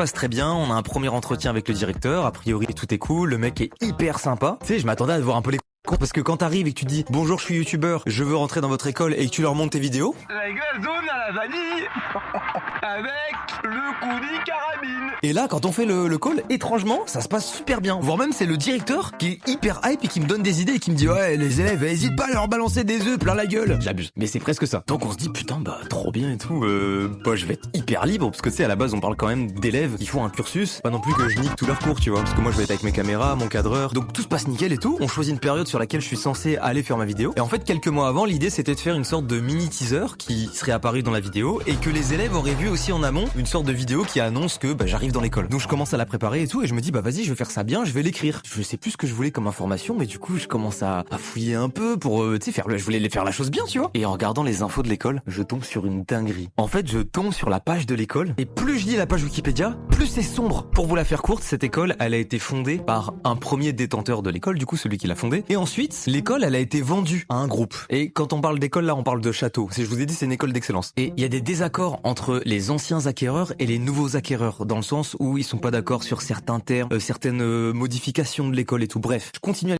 passe très bien, on a un premier entretien avec le directeur, a priori tout est cool, le mec est hyper sympa. Tu sais, je m'attendais à voir un peu les parce que quand t'arrives et que tu dis bonjour, je suis youtubeur, je veux rentrer dans votre école et que tu leur montres tes vidéos, la gueule zone à la vanille avec le coulis carabine. Et là, quand on fait le call, étrangement, ça se passe super bien. Voire même, c'est le directeur qui est hyper hype et qui me donne des idées et qui me dit ouais, les élèves, hésite pas à leur balancer des œufs plein la gueule. J'abuse, mais c'est presque ça. Donc on se dit putain, bah trop bien et tout. Bah je vais être hyper libre parce que tu sais, à la base, on parle quand même d'élèves qui font un cursus. Pas non plus que je nique tous leurs cours, tu vois. Parce que moi, je vais être avec mes caméras, mon cadreur. Donc tout se passe nickel et tout. On choisit une période sur laquelle je suis censé aller faire ma vidéo. Et en fait, quelques mois avant, l'idée c'était de faire une sorte de mini teaser qui serait apparu dans la vidéo et que les élèves auraient vu aussi en amont, une sorte de vidéo qui annonce que bah, j'arrive dans l'école. Donc je commence à la préparer et tout et je me dis bah vas-y, je vais faire ça bien, je vais l'écrire. Je sais plus ce que je voulais comme information, mais du coup je commence à fouiller un peu pour tu sais je voulais faire la chose bien, tu vois. Et en regardant les infos de l'école, je tombe sur une dinguerie. En fait, je tombe sur la page de l'école et plus je lis la page Wikipédia, plus c'est sombre. Pour vous la faire courte, cette école, elle a été fondée par un premier détenteur de l'école, du coup celui qui l'a fondée. Et ensuite, l'école, elle a été vendue à un groupe. Et quand on parle d'école, là, on parle de château. Je vous ai dit, c'est une école d'excellence. Et il y a des désaccords entre les anciens acquéreurs et les nouveaux acquéreurs, dans le sens où ils sont pas d'accord sur certains termes, certaines modifications de l'école et tout. Bref, je continue à